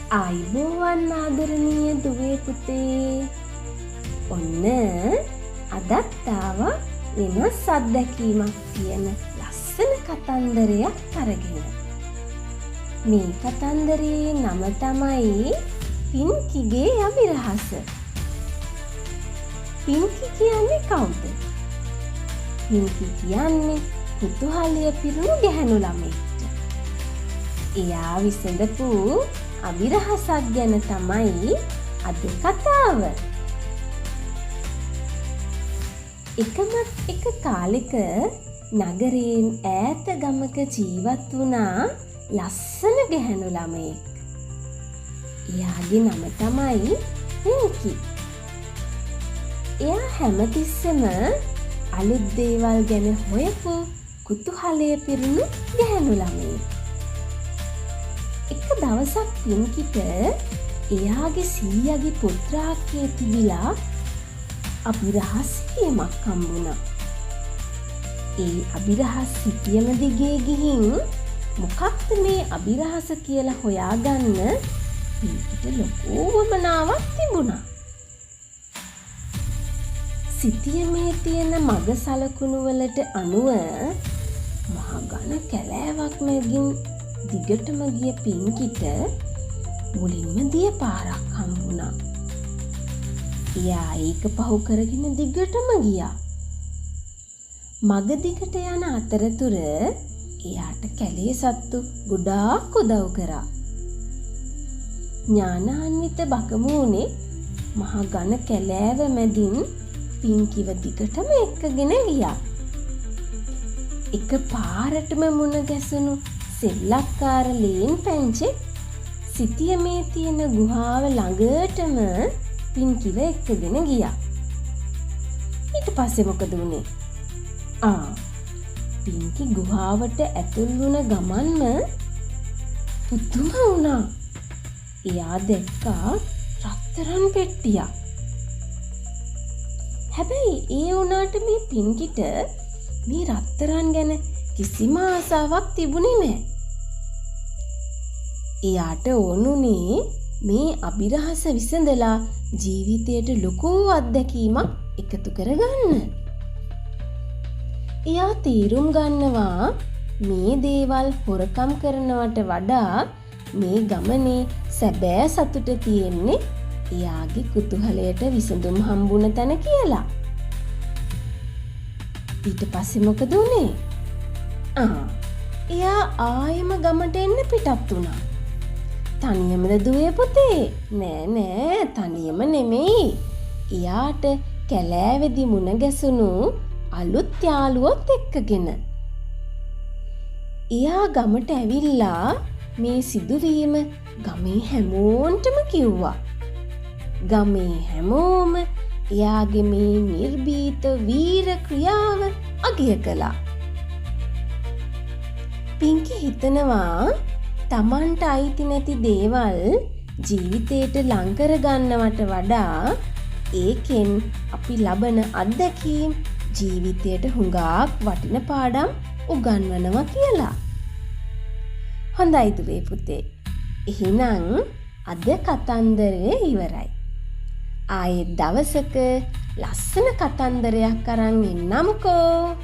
ආයිබෝවන් ආදරණීය දුවේ පුතේ. ඔන්න අදත් ආවා වෙනස් අත්දැකීමක් තියෙන ලස්සන කතන්දරයක් අරගෙන. මේ කතන්දරේ නම තමයි පින්කිගේ අභිරහස. පින්කි කියන්නේ කවුද? පින්කි කියන්නේ කුතුහලය පිරුණු ගැහැණු ළමෙක්ට. එයා විසඳපු අභිරහසක් ගැන තමයි අද කතාව. එක කාලෙක නගරයෙන් ඈත ගමක ජීවත් වුණා ලස්සන ගැහැණු ළමයෙක්. එයාගේ නම තමයි පින්කි. එයා හැමතිස්සෙම අලුත් දේවල් ගැන හොයපු කුතුහලය පිරුණු ගැහැණු ළමයෙක්. එක දවසක් පින්කිට එයාගේ සීයාගේ පුත්‍රාගේ තිබිලා අභිරහස් සිතියමක් හම්බුණා. ඒ අභිරහස් සිතියම දිගේ ගිහින් මොකක්ද මේ අභිරහස කියලා හොයාගන්න පින්කිට ලොකු වමනාවක් තිබුණා. සිතියමේ තියෙන මග සලකුණු වලට අනුව මහ ඝන කැලෑවක් මැදින් දිගටම ගිය පින්කිට මුලින්ම දිය පාරක් හම්බුණා. එයා ඒක පහු කරගෙන දිගටම ගියා. මග දිගට යන අතරතුර එයාට කැලේ සත්තු ගොඩාක් උදව් කරා. ඥානාන්විත බකමූනේ මහ ඝන කැලෑව මැදින් පින්කිව දිගටම එක්කගෙන ගියා. එක පාරටම මුණ ගැසුණු සෙල්ලක්කාර ලේන් පැංචෙක් සිතියමේ තියෙන ගුහාව ළඟටම පින්කිව එක්කගෙන ගියා. ඊට පස්සේ මොකද වුනේ? පින්කි ගුහාවට ඇතුල් වුණ ගමන්ම පුදුම වුණා. එයා දැක්කා රත්තරන් පෙට්ටියක්. හැබැයි ඒ වුණාට මේ පින්කිට මේ රත්තරන් ගැන කිසිම ආසාවක් තිබුණේ නැහැ. එයාට ඕනුනේ මේ අභිරහස විසඳලා ජීවිතයට ලොකු අත්දැකීමක් එකතු කරගන්න. එයා තීරුම් ගන්නවා මේ දේවල් හොරකම් කරනවට වඩා මේ ගමනේ සැබෑ සතුට තියෙන්නේ එයාගේ කුතුහලයට විසඳුම් හම්බුන තැන කියලා. ඊට පස්සේ මොකද වුනේ? එයා ආයෙම ගමට එන්න පිටත් වුණා. තනියමද දුවේ පුතේ? නෑ තනියම නෙමෙයි. එයාට කැලෑවේදී මුණ ගැසුණු අලුත් යාළුවොත් එක්කගෙන. එයා ගමට ඇවිල්ලා මේ සිදුවීම ගමේ හැමෝන්ටම කිව්වා. ගමේ හැමෝම එයාගේ මේ නිර්භීත වීර ක්‍රියාව අගය කළා. පින්කි හිතනවා තමන්ට අයිති නැති දේවල් ජීවිතයට ලං කර ගන්නවට වඩා ඒකෙන් අපි ලබන අත්දැකීම් ජීවිතයට හුඟක් වටින පාඩම් උගන්වනවා කියලා. හොඳයි දුවේ පුතේ. එහෙනම් අද කතන්දරය ඉවරයි. ආයෙත් දවසක ලස්සන කතන්දරයක් අරන් එන්නම්කෝ.